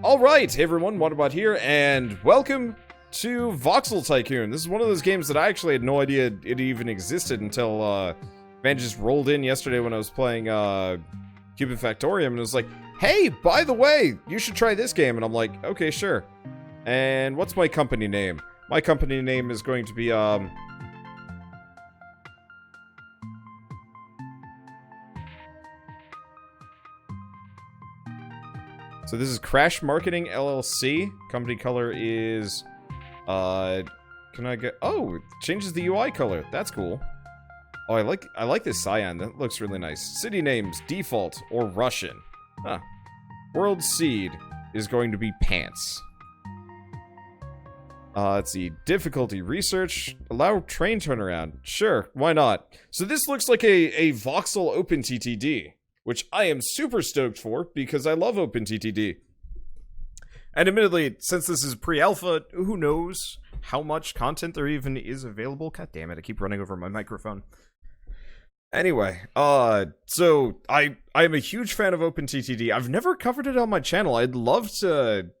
Alright, hey everyone, Wanderbot here, and welcome to Voxel Tycoon. This is one of those games that I actually had no idea it even existed until, man just rolled in yesterday when I was playing, Cube Factorium, and it was like, hey, by the way, you should try this game, and I'm like, okay, sure. And what's my company name? My company name is going to be, so this is Crash Marketing LLC. Company color is, can I get, oh, it changes the UI color. That's cool. Oh, I like this cyan. That looks really nice. City names, default, or Russian. Huh. World seed is going to be pants. Let's see. Difficulty, research, allow train turnaround. Sure, why not? So this looks like a Voxel OpenTTD, which I am super stoked for, because I love OpenTTD. And admittedly, since this is pre-alpha, who knows how much content there even is available? God damn it, I keep running over my microphone. Anyway, so I am a huge fan of OpenTTD. I've never covered it on my channel. I'd love to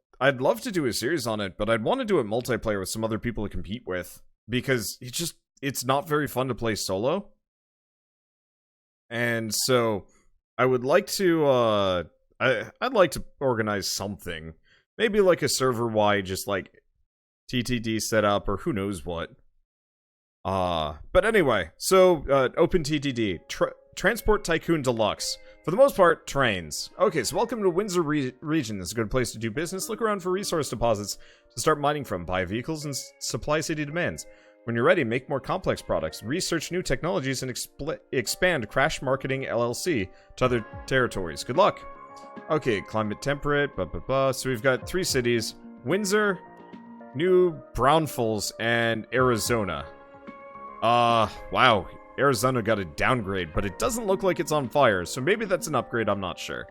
do a series on it, but I'd want to do it multiplayer with some other people to compete with, because it's not very fun to play solo. And so I would like to, I'd like to organize something. Maybe like a server-wide, just like TTD setup, or who knows what. But anyway, so, OpenTTD, Transport Tycoon Deluxe. For the most part, trains. Okay, so welcome to Windsor region. This is a good place to do business. Look around for resource deposits to start mining from. Buy vehicles and supply city demands. When you're ready, make more complex products. Research new technologies and expand Crash Marketing LLC to other territories. Good luck. Okay, climate temperate, blah, blah, blah. So we've got 3 cities. Windsor, New Braunfels, and Arizona. Wow. Arizona got a downgrade, but it doesn't look like it's on fire, so maybe that's an upgrade, I'm not sure.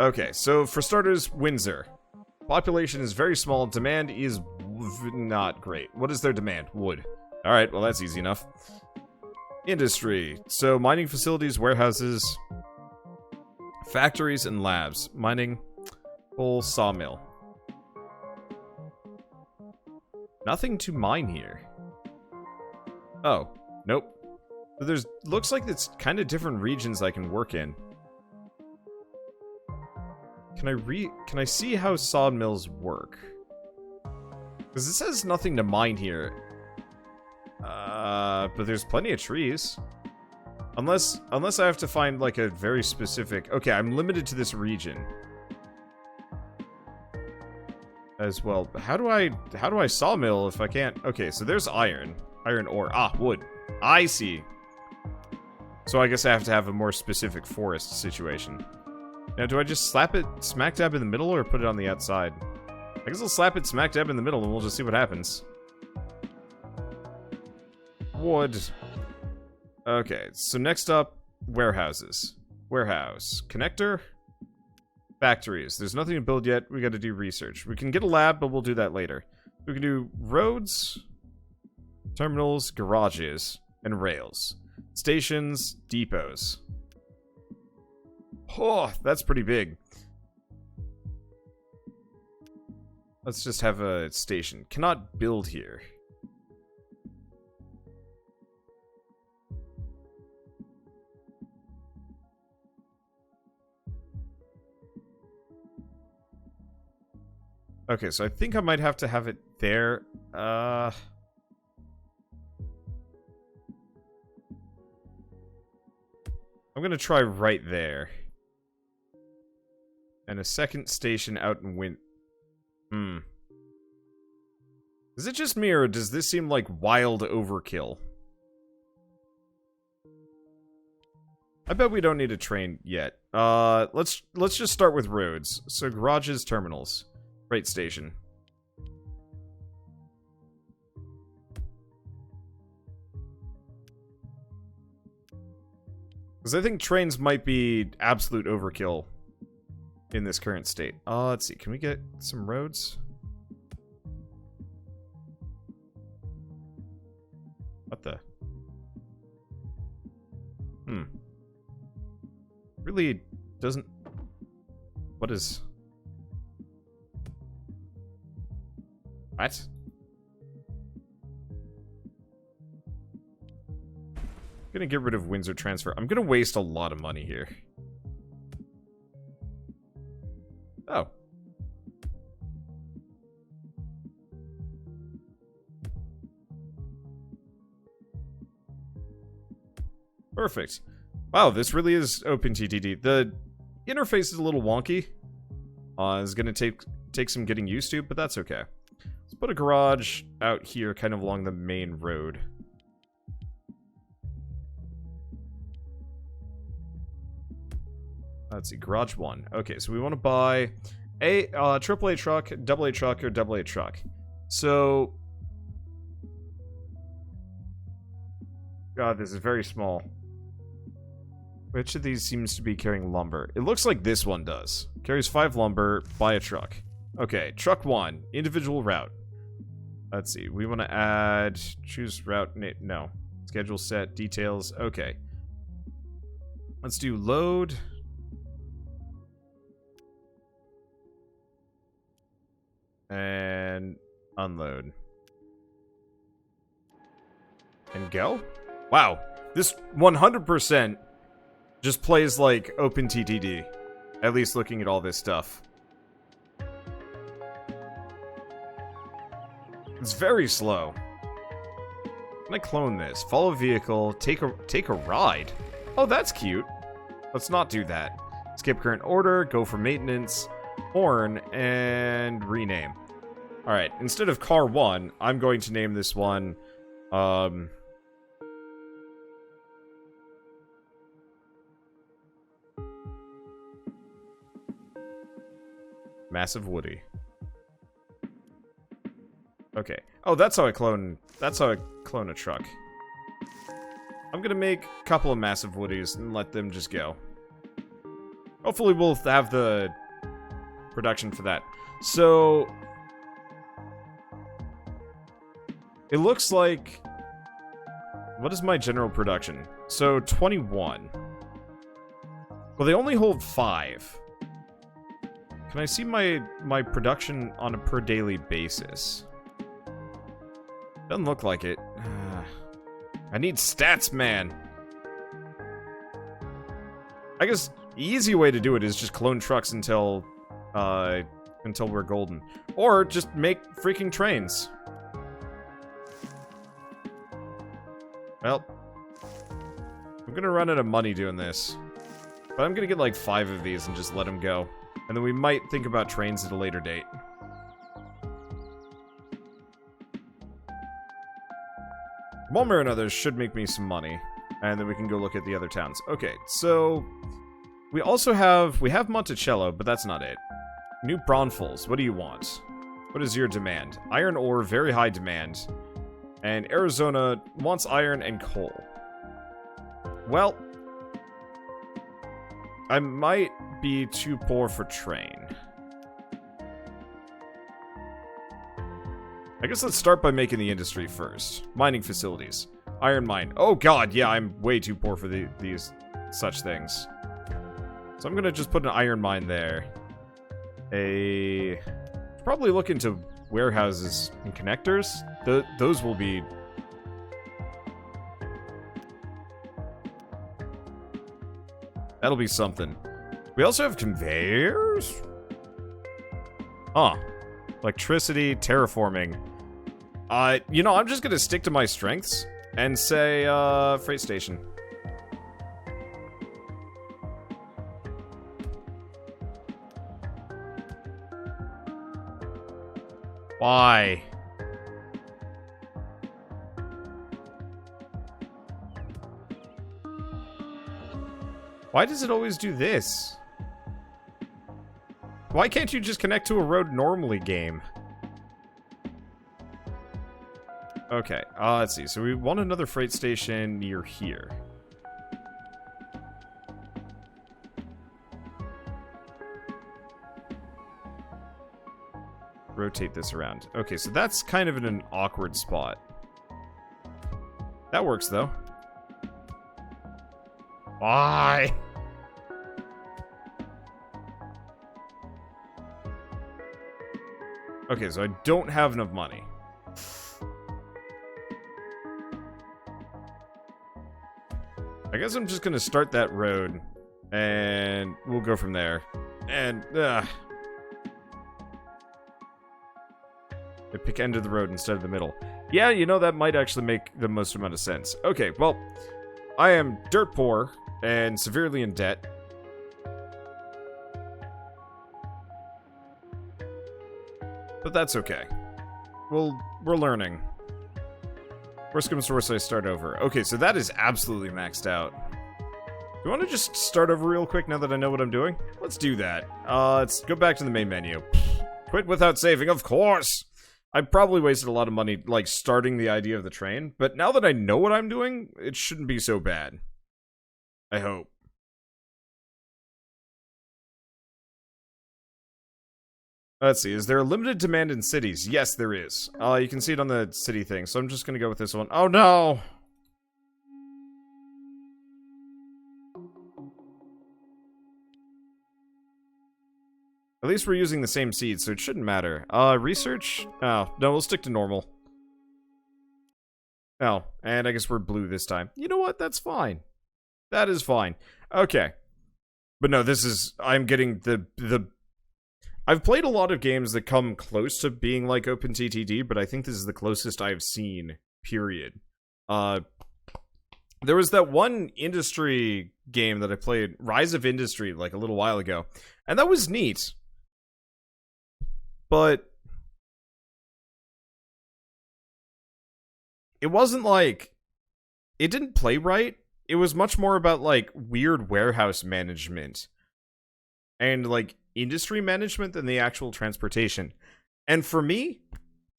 Okay, so for starters, Windsor. Population is very small, demand is not great. What is their demand? Wood. Alright, well that's easy enough. Industry. So mining facilities, warehouses, factories, and labs. Mining, full sawmill. Nothing to mine here. Oh, nope. So there's, looks like it's kind of different regions I can work in. Can I see how sawmills work? Because it says nothing to mine here. But there's plenty of trees. Unless I have to find like a very specific, okay, I'm limited to this region. As well. How do I sawmill if I can't? Okay, so there's iron. Iron ore. Ah, wood. I see. So I guess I have to have a more specific forest situation. Now, do I just slap it smack dab in the middle or put it on the outside? I guess I'll slap it smack dab in the middle and we'll just see what happens. Wood. Okay, so next up, warehouses. Warehouse. Connector. Factories. There's nothing to build yet. We gotta do research. We can get a lab, but we'll do that later. We can do roads, terminals, garages, and rails. Stations, depots. Oh, that's pretty big. Let's just have a station. Cannot build here. Okay, so I think I might have to have it there. I'm gonna try right there. And a second station out in Is it just me, or does this seem like wild overkill? I bet we don't need a train yet. Let's just start with roads. So garages, terminals. Freight station. Because I think trains might be absolute overkill in this current state. Let's see. Can we get some roads? What the? Really doesn't... What is... What? I'm gonna get rid of Windsor Transfer. I'm gonna waste a lot of money here. Oh. Perfect. Wow, this really is OpenTTD. The interface is a little wonky. It's gonna take some getting used to, but that's okay. Let's put a garage out here, kind of along the main road. Let's see, garage 1. Okay, so we want to buy a AAA truck, AA truck, or AA truck. So, God, this is very small. Which of these seems to be carrying lumber? It looks like this one does. Carries 5 lumber, buy a truck. Okay, truck 1, individual route. Let's see, we want to add, choose route, no. Schedule set, details, okay. Let's do load. And unload. And go? Wow, this 100% just plays like OpenTTD. At least looking at all this stuff. It's very slow. Can I clone this? Follow vehicle, take a ride. Oh, that's cute. Let's not do that. Skip current order, go for maintenance, horn, and rename. Alright, instead of car 1, I'm going to name this one, Massive Woody. Okay. Oh, that's how I clone a truck. I'm gonna make a couple of Massive Woodies and let them just go. Hopefully we'll have the production for that. So it looks like, what is my general production? So 21. Well, they only hold 5. Can I see my production on a per daily basis? Doesn't look like it. I need stats, man. I guess the easy way to do it is just clone trucks until we're golden. Or just make freaking trains. Well, I'm gonna run out of money doing this. But I'm gonna get like 5 of these and just let them go. And then we might think about trains at a later date. One way or another should make me some money. And then we can go look at the other towns. Okay, so we also have Monticello, but that's not it. New Braunfels, what do you want? What is your demand? Iron ore, very high demand. And Arizona wants iron and coal. Well, I might be too poor for train. I guess let's start by making the industry first. Mining facilities. Iron mine. Oh god, yeah, I'm way too poor for these such things. So I'm gonna just put an iron mine there. Probably look into warehouses and connectors. Those will be... That'll be something. We also have conveyors? Huh. Electricity, terraforming. You know, I'm just gonna stick to my strengths and say, freight station. Why? Why does it always do this? Why can't you just connect to a road normally, game? Okay, let's see. So we want another freight station near here. Rotate this around. Okay, so that's kind of in an awkward spot. That works, though. Why? Okay, so I don't have enough money. I guess I'm just gonna start that road, and we'll go from there. And, I pick end of the road instead of the middle. Yeah, you know, that might actually make the most amount of sense. Okay, well, I am dirt poor and severely in debt. But that's okay. We're learning. Worst comes to worst, I start over. Okay, so that is absolutely maxed out. Do you want to just start over real quick now that I know what I'm doing? Let's do that. Let's go back to the main menu. Quit without saving, of course! I probably wasted a lot of money, like, starting the idea of the train, but now that I know what I'm doing, it shouldn't be so bad. I hope. Let's see, is there a limited demand in cities? Yes, there is. You can see it on the city thing, so I'm just gonna go with this one. Oh no! At least we're using the same seeds, so it shouldn't matter. Research? Oh, no, we'll stick to normal. Oh, and I guess we're blue this time. You know what? That's fine. That is fine. Okay. But no, this is... I'm getting the... I've played a lot of games that come close to being like OpenTTD, but I think this is the closest I've seen, period. There was that one industry game that I played, Rise of Industry, like a little while ago, and that was neat. But it wasn't like... It didn't play right. It was much more about, like, weird warehouse management. And, like, industry management than the actual transportation. And for me,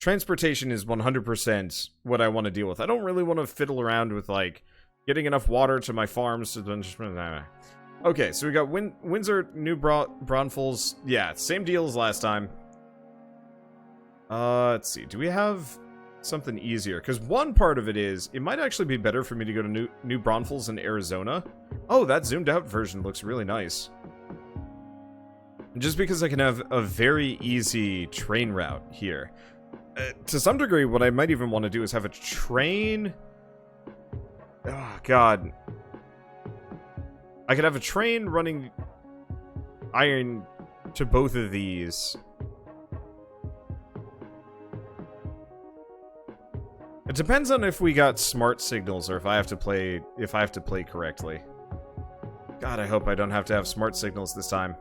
transportation is 100% what I want to deal with. I don't really want to fiddle around with, like, getting enough water to my farms to... Okay, so we got Windsor, New Braunfels. Yeah, same deal as last time. Let's see. Do we have something easier? Because one part of it is, it might actually be better for me to go to New Braunfels in Arizona. Oh, that zoomed out version looks really nice. Just because I can have a very easy train route here. To some degree, what I might even want to do is have a train... Oh, God. I could have a train running iron to both of these. It depends on if we got smart signals or if I have to play correctly. God, I hope I don't have to have smart signals this time.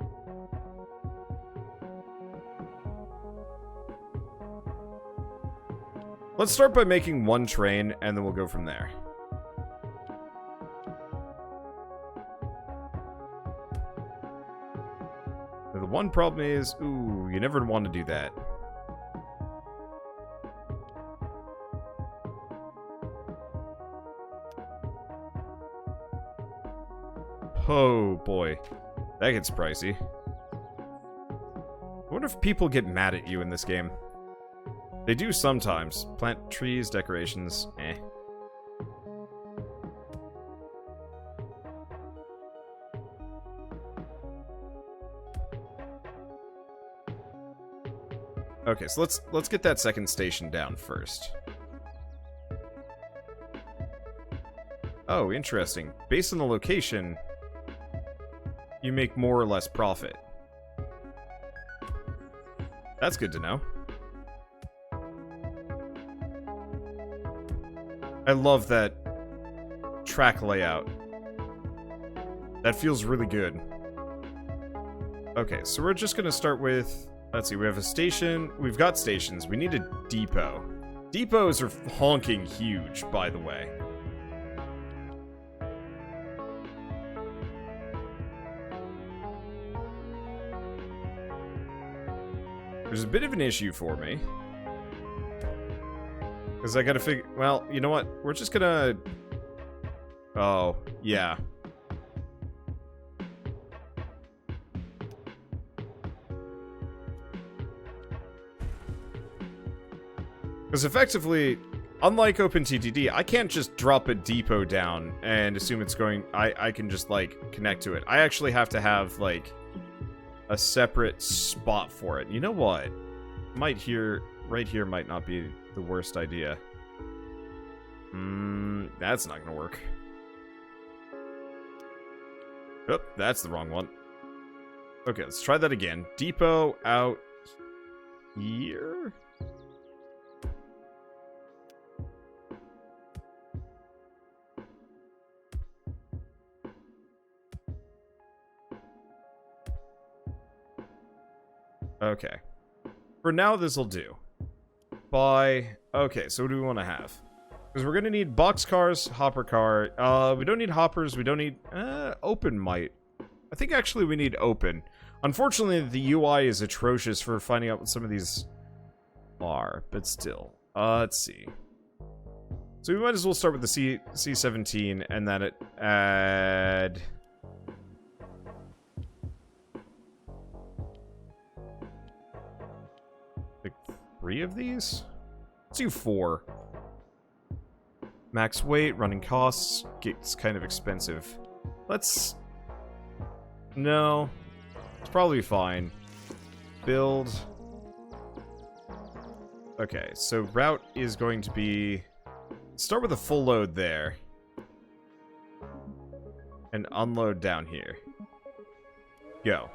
Let's start by making one train, and then we'll go from there. The one problem is, ooh, you never want to do that. Oh boy, that gets pricey. I wonder if people get mad at you in this game. They do sometimes. Plant trees, decorations, eh. Okay, so let's get that second station down first. Oh, interesting. Based on the location, you make more or less profit. That's good to know. I love that track layout. That feels really good. Okay, so we're just gonna start with... Let's see, we have a station. We've got stations. We need a depot. Depots are honking huge, by the way. There's a bit of an issue for me. Because I gotta figure... Well, you know what? We're just gonna... Oh, yeah. Because effectively, unlike OpenTTD, I can't just drop a depot down and assume it's going... I can just, like, connect to it. I actually have to have, like, a separate spot for it. You know what? right here might not be the worst idea. That's not gonna work. Oh, that's the wrong one. Okay, let's try that again. Depot out here? Okay. For now, this'll do. Okay, so what do we want to have? Because we're going to need boxcars, hopper car. We don't need hoppers. We don't need... open might. I think actually we need open. Unfortunately, the UI is atrocious for finding out what some of these are. But still. Let's see. So we might as well start with the C17 and then add... like 3 of these? Let's do 4. Max weight, running costs, gets kind of expensive. Let's... No. It's probably fine. Build. Okay, so route is going to be... Start with a full load there. And unload down here. Go.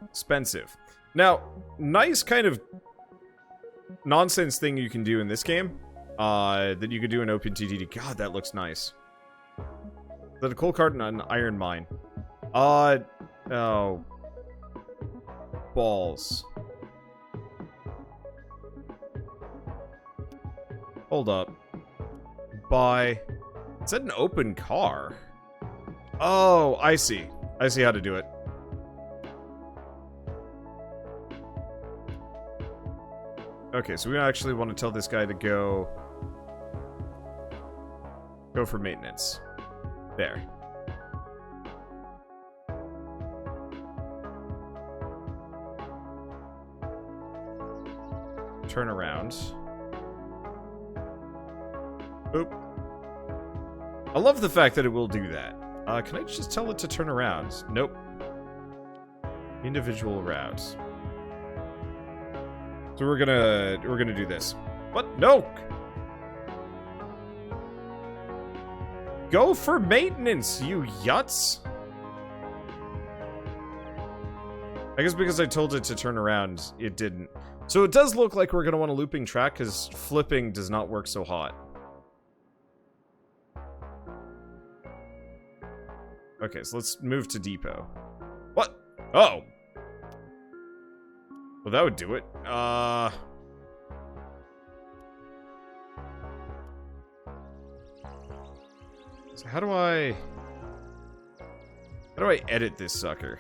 Expensive. Now, nice kind of nonsense thing you can do in this game. That you could do in OpenTTD. God, that looks nice. Is that a coal cart and an iron mine? Oh. Balls. Hold up. Buy. Is that an open car? Oh, I see. I see how to do it. Okay, so we actually want to tell this guy to go for maintenance. There. Turn around. Oop. I love the fact that it will do that. Can I just tell it to turn around? Nope. Individual routes. So we're gonna do this. What? No! Go for maintenance, you yuts! I guess because I told it to turn around, it didn't. So it does look like we're gonna want a looping track, because flipping does not work so hot. Okay, so let's move to depot. What? Oh! Well, that would do it. So how do I edit this sucker?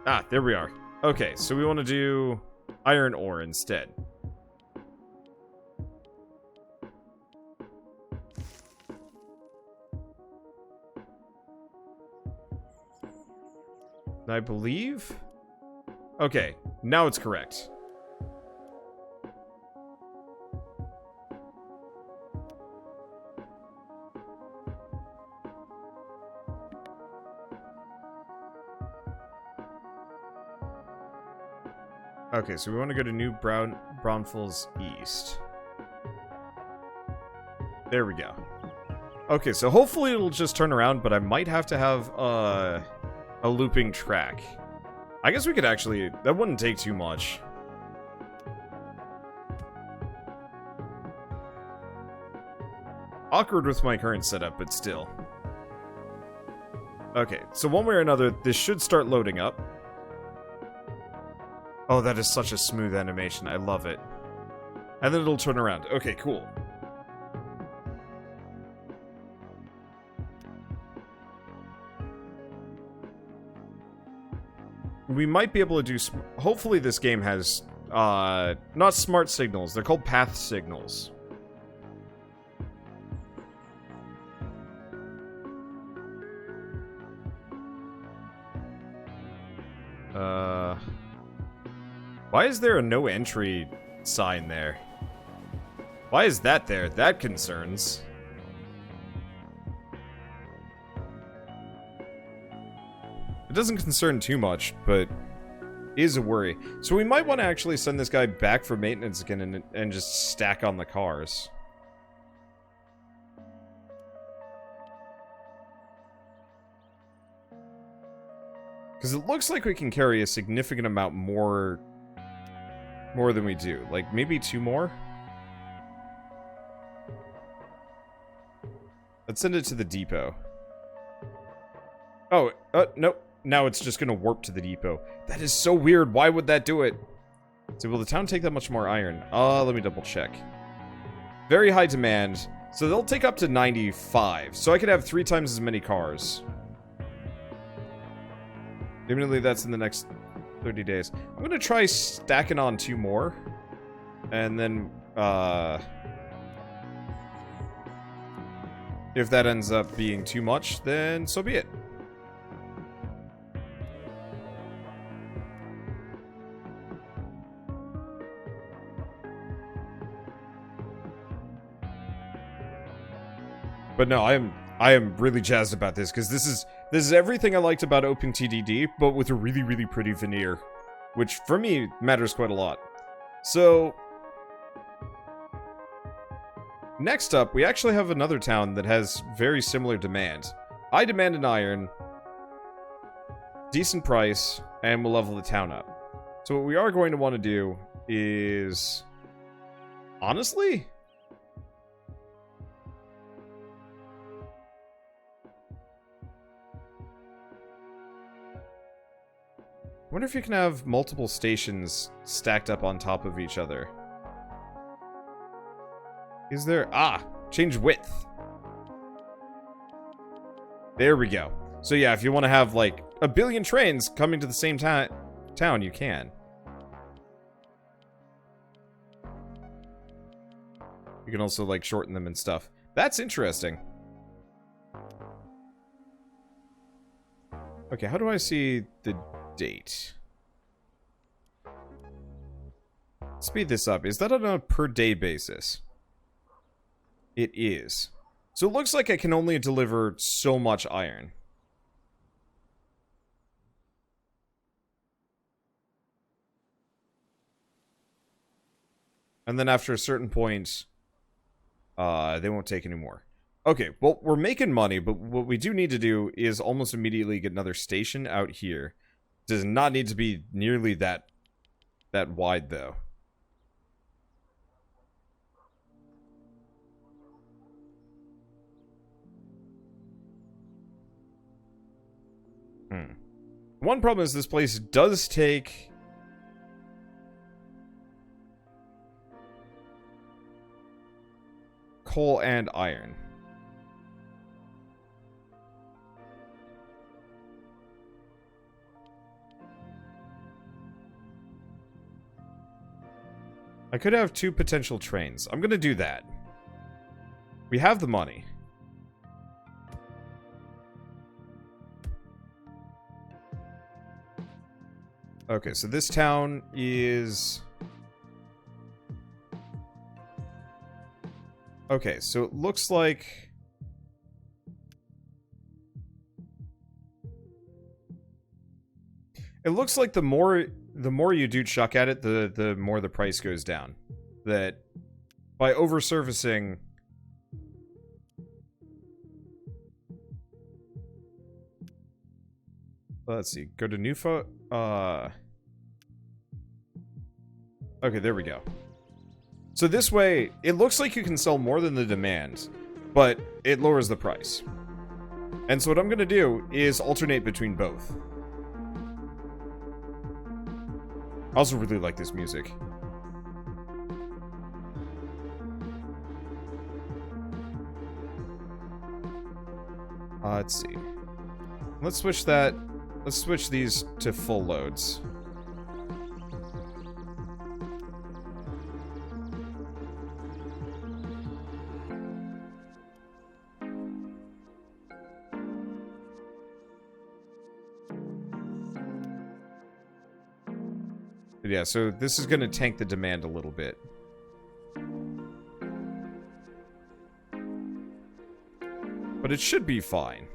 Ah, there we are. Okay, so we want to do iron ore instead. I believe? Okay, now it's correct. Okay, so we want to go to New Braunfels East. There we go. Okay, so hopefully it'll just turn around, but I might have to have a looping track. I guess we could actually... That wouldn't take too much. Awkward with my current setup, but still. Okay, so one way or another, this should start loading up. Oh, that is such a smooth animation. I love it. And then it'll turn around. Okay, cool. We might be able to do... Hopefully this game has... not smart signals. They're called path signals. Why is there a no entry sign there? Why is that there? That concerns. It doesn't concern too much, but is a worry. So we might want to actually send this guy back for maintenance again and just stack on the cars. Because it looks like we can carry a significant amount more than we do. Like, maybe 2 more? Let's send it to the depot. Oh, nope. Now it's just gonna warp to the depot. That is so weird. Why would that do it? So, will the town take that much more iron? Let me double check. Very high demand. So they'll take up to 95. So I could have 3 times as many cars. Admittedly, that's in the next 30 days. I'm gonna try stacking on 2 more. And then, if that ends up being too much, then so be it. But no, I am really jazzed about this, because this is everything I liked about OpenTDD, but with a really, really pretty veneer. Which, for me, matters quite a lot. So, next up, we actually have another town that has very similar demand. High demand in iron, decent price, and we'll level the town up. So what we are going to want to do is... honestly? I wonder if you can have multiple stations stacked up on top of each other. Is there... change width. There we go. So yeah, if you want to have, like, 1 billion trains coming to the same town, you can. You can also, like, shorten them and stuff. That's interesting. Okay, how do I see the date? Speed this up. Is that on a per day basis? It is. So it looks like I can only deliver so much iron. And then after a certain point, they won't take any more. Okay, well, we're making money, but what we do need to do is almost immediately get another station out here. Does not need to be nearly that wide, though. One problem is this place does take... coal and iron. I could have 2 potential trains. I'm gonna do that. We have the money. Okay, so this town is... okay, so it looks like... it looks like the more you do chuck at it, the more the price goes down. That by over-servicing... let's see, go to new okay, there we go. So this way, it looks like you can sell more than the demand, but it lowers the price. And so what I'm gonna do is alternate between both. I also really like this music. Let's see. Let's switch that. Let's switch these to full loads. But yeah, so this is going to tank the demand a little bit. But it should be fine.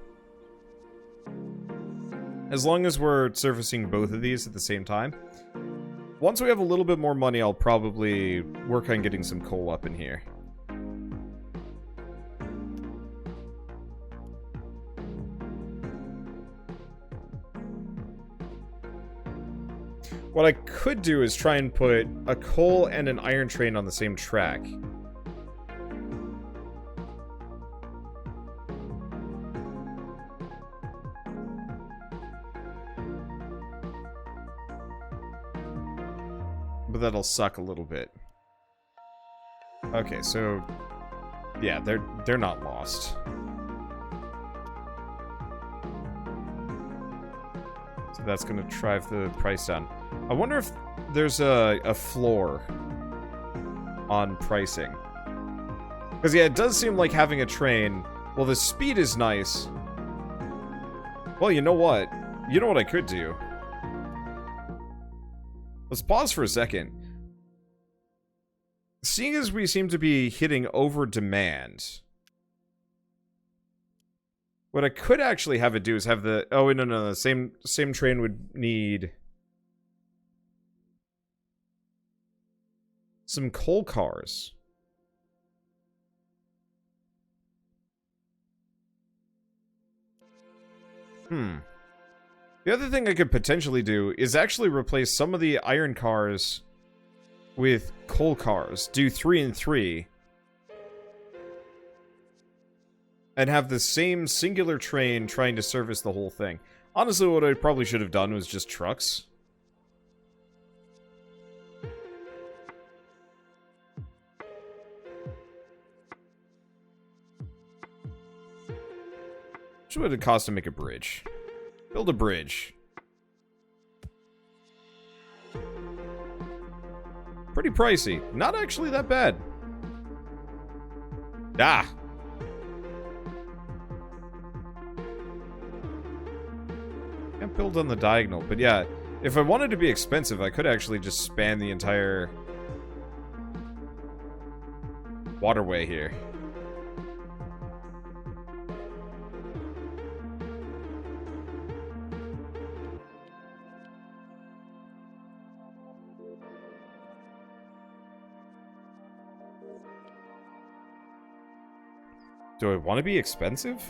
As long as we're servicing both of these at the same time. Once we have a little bit more money, I'll probably work on getting some coal up in here. What I could do is try and put a coal and an iron train on the same track. But that'll suck a little bit. Okay, so yeah, they're not lost. So that's gonna drive the price down. I wonder if there's a floor on pricing. Because yeah, it does seem like having a train, well, the speed is nice. Well, you know what? You know what I could do? Let's pause for a second. Seeing as we seem to be hitting over demand, what I could actually have it do is have the... Oh, no. The same train would need some coal cars. The other thing I could potentially do is actually replace some of the iron cars with coal cars. Do 3 and 3. And have the same singular train trying to service the whole thing. Honestly, what I probably should have done was just trucks. What would it cost to make a bridge? Build a bridge. Pretty pricey. Not actually that bad. Ah! Can't build on the diagonal, but yeah, if I wanted to be expensive, I could actually just span the entire waterway here. Do I want to be expensive?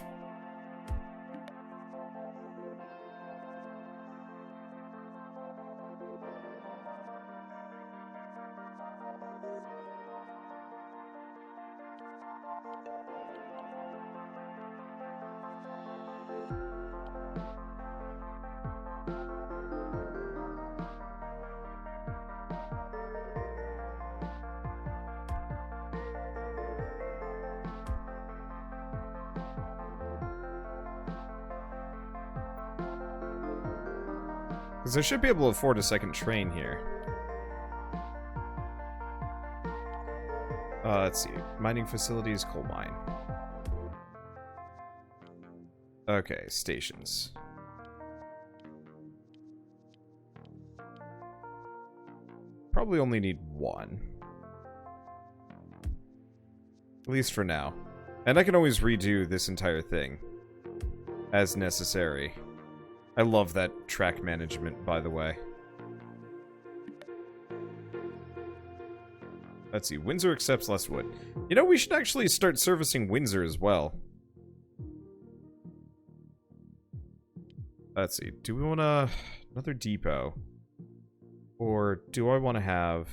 Because I should be able to afford a second train here. Let's see. Mining facilities, coal mine. Okay, stations. Probably only need one. At least for now. And I can always redo this entire thing as necessary. I love that track management, by the way. Let's see. Windsor accepts less wood. You know, we should actually start servicing Windsor as well. Let's see. Do we want another depot? Or do I want to have...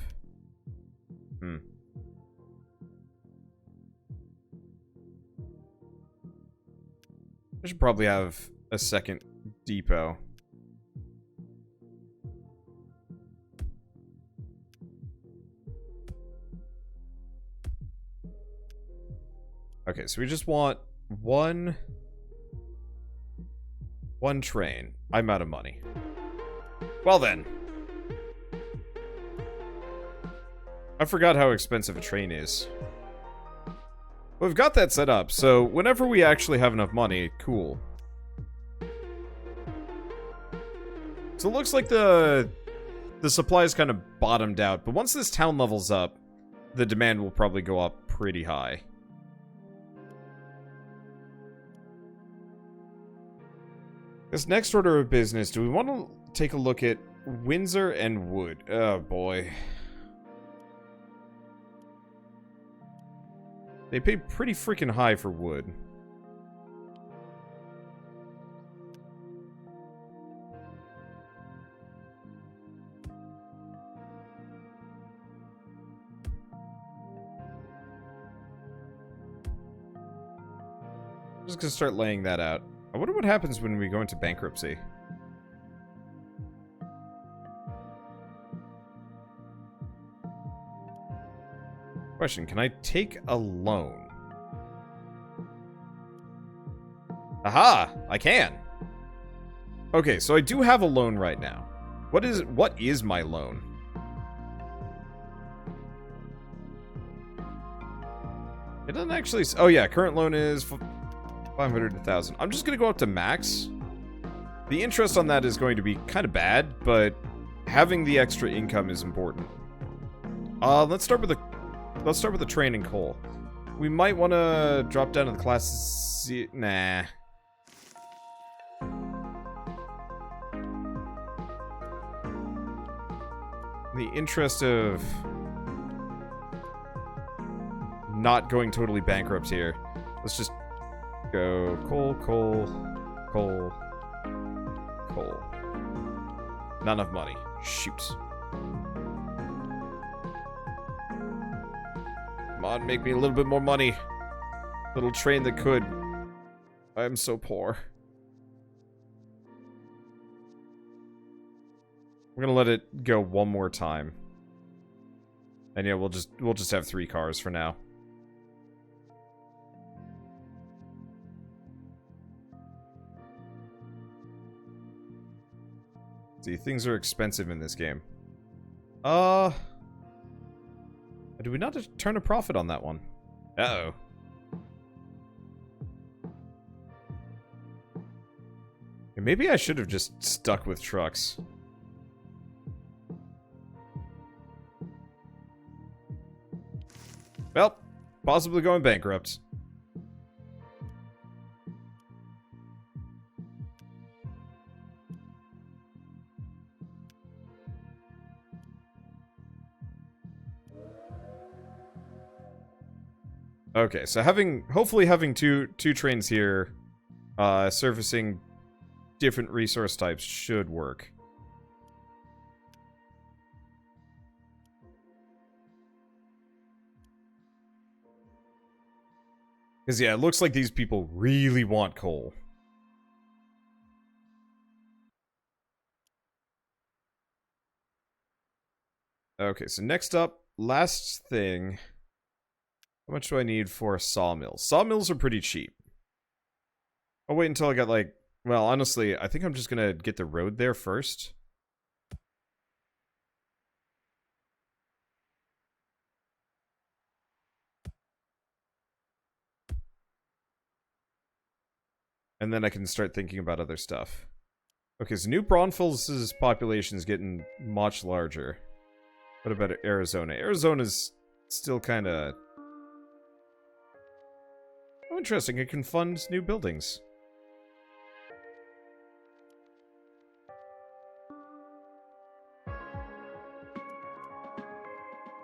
I should probably have a second depot. Okay, so we just want one train. I'm out of money. Well then. I forgot how expensive a train is. We've got that set up, so whenever we actually have enough money, cool. So it looks like the supply is kind of bottomed out, but once this town levels up, the demand will probably go up pretty high. This next order of business, do we want to take a look at Windsor and Wood? Oh, boy. They pay pretty freaking high for wood. I'm just gonna start laying that out. I wonder what happens when we go into bankruptcy. Question, can I take a loan? Aha! I can! Okay, so I do have a loan right now. What is my loan? It doesn't actually... Oh yeah, current loan is 500 to 1,000. I'm just gonna go up to max. The interest on that is going to be kind of bad, but having the extra income is important. Let's start with the train and coal. We might want to drop down to the class C. Nah. In the interest of not going totally bankrupt here, let's just go coal, coal, coal, coal. Not enough money. Shoot. Come on, make me a little bit more money. Little train that could. I'm so poor. We're gonna let it go one more time. And yeah, we'll just have 3 cars for now. See, things are expensive in this game. Do we not turn a profit on that one? Uh-oh. Maybe I should have just stuck with trucks. Well, possibly going bankrupt. Okay, so hopefully having two trains here, servicing different resource types should work. Because, yeah, it looks like these people really want coal. Okay, so next up, last thing. How much do I need for a sawmill? Sawmills are pretty cheap. I'll wait until I got, like... Well, honestly, I think I'm just gonna get the road there first. And then I can start thinking about other stuff. Okay, so New Braunfels' population is getting much larger. What about Arizona? Arizona's still kind of... Oh, interesting. It can fund new buildings.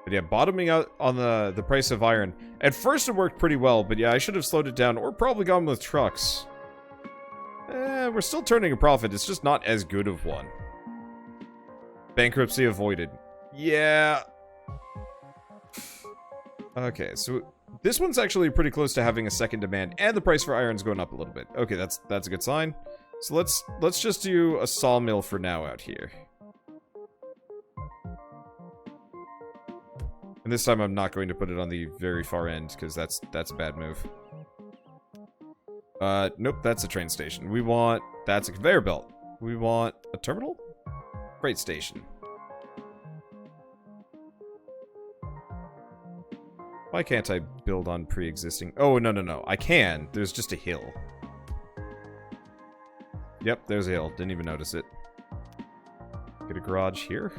But yeah, bottoming out on the price of iron. At first it worked pretty well, but yeah, I should have slowed it down or probably gone with trucks. We're still turning a profit. It's just not as good of one. Bankruptcy avoided. Yeah. Okay, so this one's actually pretty close to having a second demand, and the price for iron's going up a little bit. Okay, that's a good sign. So let's just do a sawmill for now out here. And this time I'm not going to put it on the very far end, because that's a bad move. Nope, that's a train station. That's a conveyor belt. We want a terminal? Freight station. Why can't I build on pre-existing? Oh, no. I can. There's just a hill. Yep, there's a hill. Didn't even notice it. Get a garage here.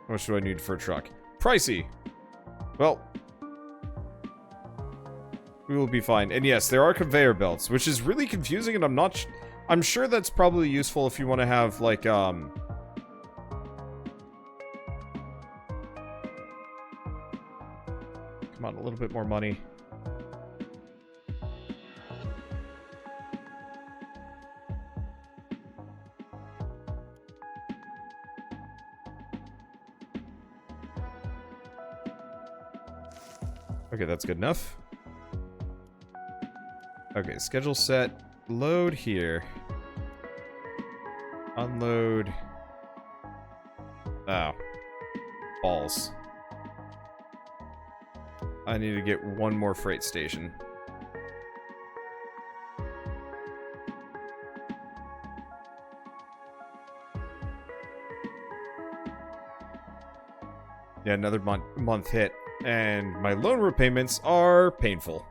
How much do I need for a truck? Pricey! Well... We will be fine. And yes, there are conveyor belts, which is really confusing, and I'm sure that's probably useful if you want to have, like, Come on, a little bit more money. Okay, that's good enough. Okay, schedule set. Load here. Unload. Oh. Balls. I need to get one more freight station. Yeah, another month hit. And my loan repayments are painful.